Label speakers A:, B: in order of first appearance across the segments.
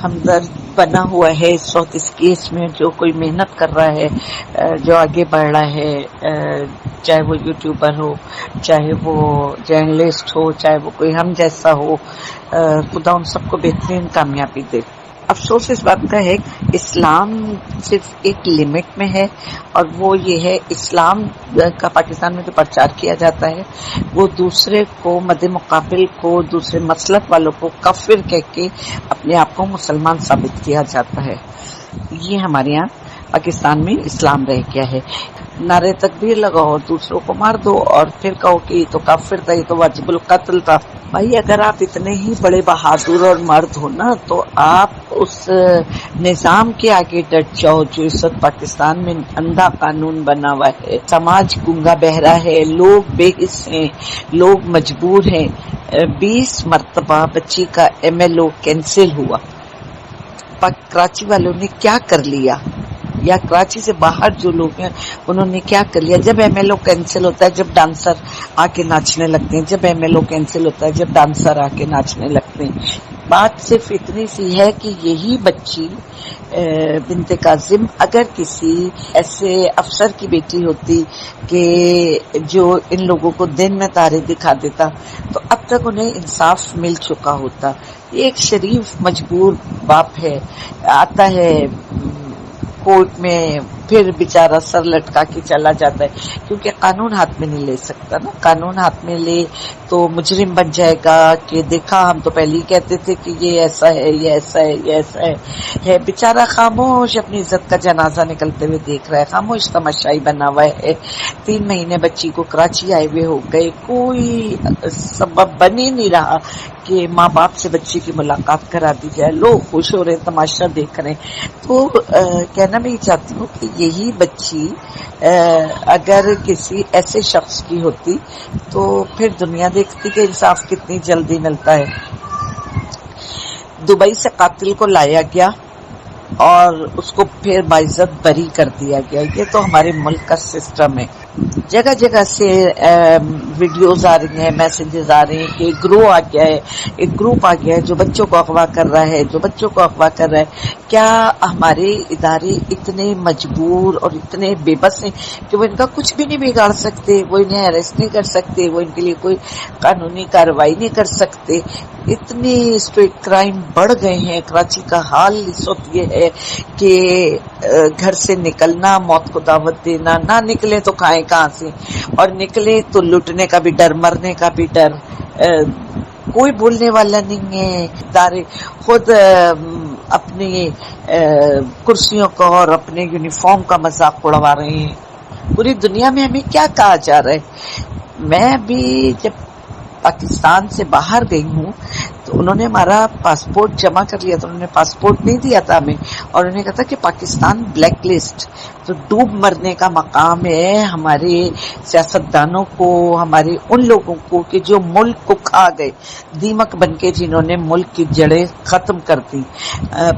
A: ہمدرد بنا ہوا ہے اس وقت اس کیس میں. جو کوئی محنت کر رہا ہے, جو آگے بڑھ رہا ہے, چاہے وہ یوٹیوبر ہو, چاہے وہ جرنلسٹ ہو, چاہے وہ کوئی ہم جیسا ہو, خدا ان سب کو بہترین کامیابی دے. افسوس اس بات کا ہے اسلام صرف ایک لمٹ میں ہے, اور وہ یہ ہے اسلام کا پاکستان میں جو پرچار کیا جاتا ہے وہ دوسرے کو مد مقابل کو, دوسرے مسلک والوں کو کافر کہہ کے اپنے آپ کو مسلمان ثابت کیا جاتا ہے. یہ ہمارے یہاں پاکستان میں اسلام رہ گیا ہے. نعرے تکبیر لگاؤ اور دوسروں کو مار دو اور پھر کہو کہ یہ تو کافر تھا, یہ تو واجب القتل تھا. بھائی اگر آپ اتنے ہی بڑے بہادر اور مرد ہو نا تو آپ اس نظام کے آگے ڈٹ جاؤ جو اس وقت پاکستان میں اندھا قانون بنا ہوا ہے. سماج گنگا بہرا ہے, لوگ بے حس ہیں, لوگ مجبور ہیں. 20 مرتبہ بچی کا MLO کینسل ہوا. کراچی والوں نے کیا کر لیا, یا کراچی سے باہر جو لوگ ہیں انہوں نے کیا کر لیا؟ جب MLO کینسل ہوتا ہے, جب ڈانسر آ کے ناچنے لگتے ہیں, جب MLO کینسل ہوتا ہے جب ڈانسر آ کے ناچنے لگتے ہیں. بات صرف اتنی سی ہے کہ یہی بچی بنت کاظم اگر کسی ایسے افسر کی بیٹی ہوتی کہ جو ان لوگوں کو دن میں تارے دکھا دیتا تو اب تک انہیں انصاف مل چکا ہوتا. ایک شریف مجبور باپ ہے, آتا ہے کورٹ میں, پھر بیچارہ سر لٹکا کے چلا جاتا ہے, کیونکہ قانون ہاتھ میں نہیں لے سکتا نا. قانون ہاتھ میں لے تو مجرم بن جائے گا کہ دیکھا ہم تو پہلے ہی کہتے تھے کہ یہ ایسا ہے, یہ ایسا ہے, یہ ایسا ہے. بیچارہ خاموش اپنی عزت کا جنازہ نکلتے ہوئے دیکھ رہا ہے, خاموش تماشائی بنا ہوا ہے. 3 مہینے بچی کو کراچی آئے ہوئے ہو گئے, کوئی سبب بن ہی نہیں رہا کہ ماں باپ سے بچی کی ملاقات کرا دی جائے. لوگ خوش ہو رہے, تماشا دیکھ رہے. تو کہنا میں یہ چاہتی ہوں کہ یہی بچی اگر کسی ایسے شخص کی ہوتی تو پھر دنیا دیکھتی کہ انصاف کتنی جلدی ملتا ہے. دبئی سے قاتل کو لایا گیا اور اس کو پھر باعزت بری کر دیا گیا. یہ تو ہمارے ملک کا سسٹم ہے. جگہ جگہ سے ویڈیوز آ رہی ہیں, میسیجز آ رہے ہیں کہ ایک گروہ آ گیا ہے, ایک گروپ آ گیا ہے جو بچوں کو اغوا کر رہا ہے, جو بچوں کو اغوا کر رہا ہے. کیا ہمارے ادارے اتنے مجبور اور اتنے بے بس ہیں کہ وہ ان کا کچھ بھی نہیں بگاڑ سکتے, وہ انہیں اریسٹ نہیں کر سکتے, وہ ان کے لیے کوئی قانونی کارروائی نہیں کر سکتے؟ اتنے اسٹریٹ کرائم بڑھ گئے ہیں. کراچی کا حال اس وقت یہ ہے کہ گھر سے نکلنا, موت کو دعوت دینا, نہ نکلے تو کھائیں کہاں سے, اور نکلے تو لٹنے کا بھی ڈر, مرنے کا بھی ڈر. کوئی بولنے والا نہیں ہے. ادارے خود اپنی کرسیوں کا اور اپنے یونیفارم کا مذاق اڑوا رہے ہیں. پوری دنیا میں ہمیں کیا کہا جا رہا ہے؟ میں بھی جب پاکستان سے باہر گئی ہوں تو انہوں نے ہمارا پاسپورٹ جمع کر لیا, تو انہوں نے پاسپورٹ نہیں دیا تھا ہمیں, اور انہوں نے کہا تھا کہ پاکستان بلیک لسٹ. تو ڈوب مرنے کا مقام ہے ہمارے سیاستدانوں کو, ہمارے ان لوگوں کو کہ جو ملک کو کھا گئے, دیمک بن کے جنہوں نے ملک کی جڑیں ختم کر دی.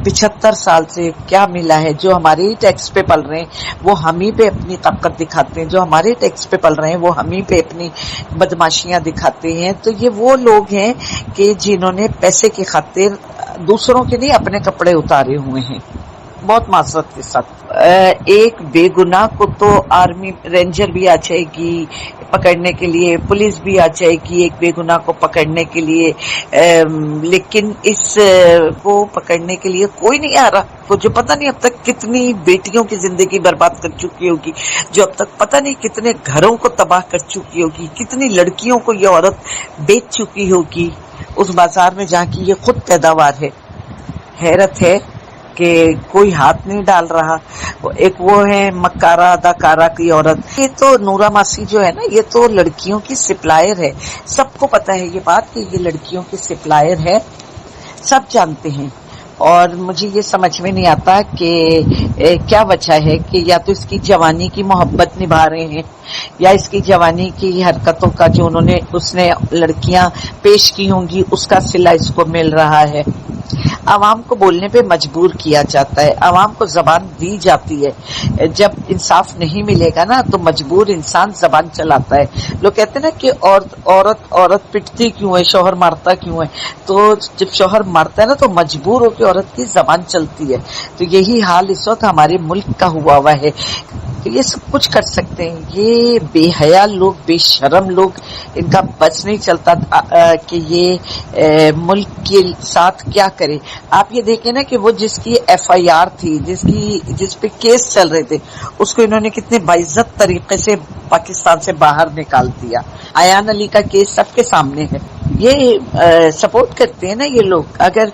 A: 75 سال سے کیا ملا ہے؟ جو ہمارے ٹیکس پہ پل رہے ہیں وہ ہم ہی پہ اپنی طاقت دکھاتے ہیں, جو ہمارے ٹیکس پہ پل رہے ہیں وہ ہم ہی پہ اپنی بدماشیاں دکھاتے ہیں. تو یہ وہ لوگ ہیں کہ جنہوں نے پیسے کی خاطر دوسروں کے لیے اپنے کپڑے اتارے ہوئے ہیں. بہت معذرت کے ساتھ. ایک بے گناہ کو تو آرمی رینجر بھی آ جائے گی پکڑنے کے لیے, پولیس بھی آ جائے گی ایک بے گناہ کو پکڑنے کے لیے, لیکن اس کو پکڑنے کے لیے کوئی نہیں آ رہا. تو جو پتہ نہیں اب تک کتنی بیٹیوں کی زندگی برباد کر چکی ہوگی, جو اب تک پتہ نہیں کتنے گھروں کو تباہ کر چکی ہوگی, کتنی لڑکیوں کو یہ عورت بیچ چکی ہوگی اس بازار میں جہاں کی یہ خود پیداوار ہے. حیرت ہے کہ کوئی ہاتھ نہیں ڈال رہا. ایک وہ ہے مکارہ اداکارہ کی عورت, یہ تو نورا ماسی جو ہے نا, یہ تو لڑکیوں کی سپلائر ہے. سب کو پتا ہے یہ بات کہ یہ لڑکیوں کی سپلائر ہے, سب جانتے ہیں. اور مجھے یہ سمجھ میں نہیں آتا کہ کیا وجہ ہے کہ یا تو اس کی جوانی کی محبت نبھا رہے ہیں, یا اس کی جوانی کی حرکتوں کا جو اس نے لڑکیاں پیش کی ہوں گی اس کا صلہ اس کو مل رہا ہے. عوام کو بولنے پہ مجبور کیا جاتا ہے، عوام کو زبان دی جاتی ہے. جب انصاف نہیں ملے گا نا تو مجبور انسان زبان چلاتا ہے. لوگ کہتے ہیں نا کہ عورت پٹتی کیوں ہے، شوہر مارتا کیوں ہے. تو جب شوہر مارتا ہے نا تو مجبور ہو کے عورت کی زبان چلتی ہے. تو یہی حال اس وقت ہمارے ملک کا ہوا ہے. یہ سب کچھ کر سکتے ہیں، یہ بے حیا لوگ، بے شرم لوگ، ان کا بچ نہیں چلتا کہ یہ ملک کے ساتھ کیا کرے. آپ یہ دیکھیں نا کہ وہ جس کی FIR تھی، جس پہ کیس چل رہے تھے، اس کو انہوں نے کتنے باعزت طریقے سے پاکستان سے باہر نکال دیا. ایان علی کا کیس سب کے سامنے ہے. یہ سپورٹ کرتے ہیں نا یہ لوگ. اگر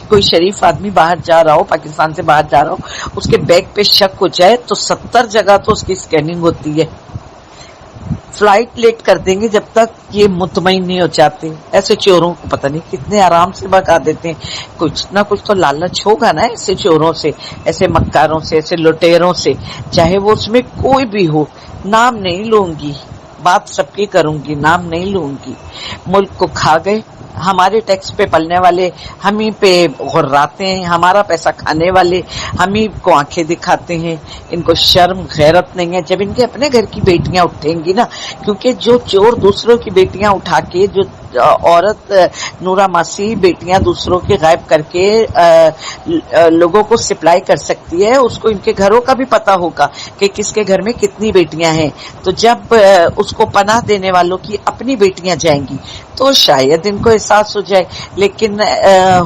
A: کوئی شریف آدمی باہر جا رہا ہو، پاکستان سے باہر جا رہا ہو، اس کے بیگ پہ شک ہو جائے تو 70 جگہ تو اس کی اسکیننگ ہوتی ہے. فلائٹ لیٹ کر دیں گے جب تک یہ مطمئن نہیں ہو جاتے. ایسے چوروں کو پتہ نہیں کتنے آرام سے بھگا دیتے ہیں. کچھ نہ کچھ تو لالچ ہوگا نا ایسے چوروں سے، ایسے مکاروں سے، ایسے لٹیروں سے، چاہے وہ اس میں کوئی بھی ہو. نام نہیں لوں گی، بات سب کی کروں گی، نام نہیں لوں گی. ملک کو کھا گئے. ہمارے ٹیکس پہ پلنے والے ہم ہی پہ غراتے ہیں، ہمارا پیسہ کھانے والے ہم ہی کو آنکھیں دکھاتے ہیں. ان کو شرم غیرت نہیں ہے. جب ان کے اپنے گھر کی بیٹیاں اٹھیں گی نا، کیونکہ جو چور دوسروں کی بیٹیاں اٹھا کے، جو عورت نورا ماسی بیٹیاں دوسروں کے غائب کر کے لوگوں کو سپلائی کر سکتی ہے، اس کو ان کے گھروں کا بھی پتا ہوگا کہ کس کے گھر میں کتنی بیٹیاں ہیں. تو جب اس کو پناہ دینے والوں کی اپنی بیٹیاں جائیں گی تو شاید ان کو احساس ہو جائے. لیکن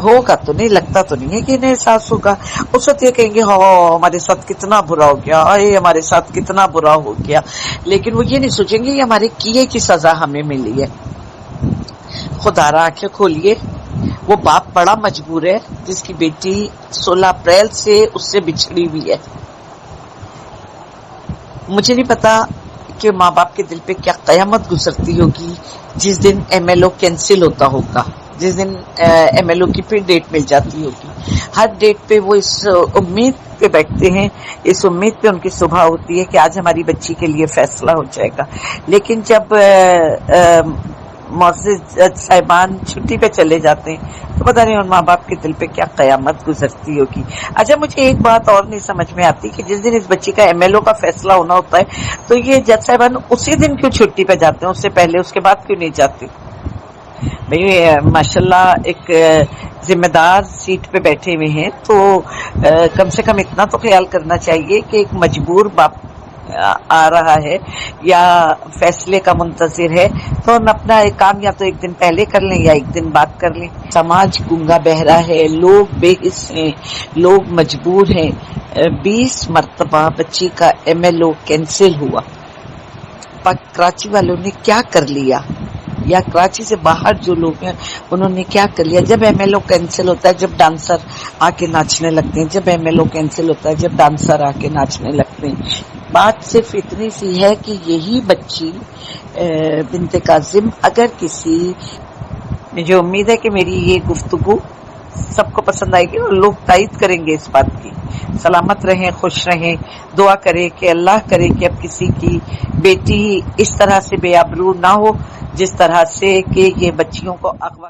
A: ہوگا تو نہیں، لگتا تو نہیں ہے کہ انہیں احساس ہوگا. اس وقت یہ کہیں گے ہاں ہمارے ساتھ کتنا برا ہو گیا، ہمارے ساتھ کتنا برا ہو گیا. لیکن وہ یہ نہیں سوچیں گے یہ ہمارے کیے کی سزا ہمیں ملی ہے. خدا را آنکھیں کھولیے. وہ باپ بڑا مجبور ہے جس کی بیٹی 16 اپریل سے اس سے بچھڑی ہوئی ہے. مجھے نہیں پتا کہ ماں باپ کے دل پہ کیا قیامت گزرتی ہوگی جس دن MLO کینسل ہوتا ہوگا، جس دن MLO کی پھر ڈیٹ مل جاتی ہوگی. ہر ڈیٹ پہ وہ اس امید پہ بیٹھتے ہیں، اس امید پہ ان کی صبح ہوتی ہے کہ آج ہماری بچی کے لیے فیصلہ ہو جائے گا. لیکن جب معزز جج صاحبان چھٹی پہ چلے جاتے ہیں تو پتہ نہیں ان ماں باپ کے دل پہ کیا قیامت گزرتی ہوگی. اچھا مجھے ایک بات اور نہیں سمجھ میں آتی کہ جس دن اس بچی کا MLO کا فیصلہ ہونا ہوتا ہے تو یہ جج صاحبان اسی دن کیوں چھٹی پہ جاتے ہیں، اس سے پہلے اس کے بعد کیوں نہیں جاتے؟ بھئی ماشاءاللہ ایک ذمہ دار سیٹ پہ بیٹھے ہوئے ہیں تو کم سے کم اتنا تو خیال کرنا چاہیے کہ ایک مجبور باپ آ رہا ہے یا فیصلے کا منتظر ہے تو اپنا ایک کام یا تو ایک دن پہلے کر لیں یا ایک دن بعد کر لیں. سماج گنگا بہرا ہے، لوگ بے حس ہیں، لوگ مجبور ہیں. 20 مرتبہ بچی کا MLO کینسل ہوا. کراچی والوں نے کیا کر لیا، یا کراچی سے باہر جو لوگ ہیں انہوں نے کیا کر لیا؟ جب MLO کینسل ہوتا ہے، جب ڈانسر آ کے ناچنے لگتے ہیں، جب MLO کینسل ہوتا ہے، جب ڈانسر آ کے ناچنے لگتے ہیں. بات صرف اتنی سی ہے کہ یہی بچی بنت کاظم، اگر کسی، مجھے امید ہے کہ میری یہ گفتگو سب کو پسند آئے گی اور لوگ تائید کریں گے اس بات کی. سلامت رہیں، خوش رہیں. دعا کرے کہ اللہ کرے کہ اب کسی کی بیٹی اس طرح سے بے آبرو نہ ہو جس طرح سے کہ یہ بچیوں کو اغوا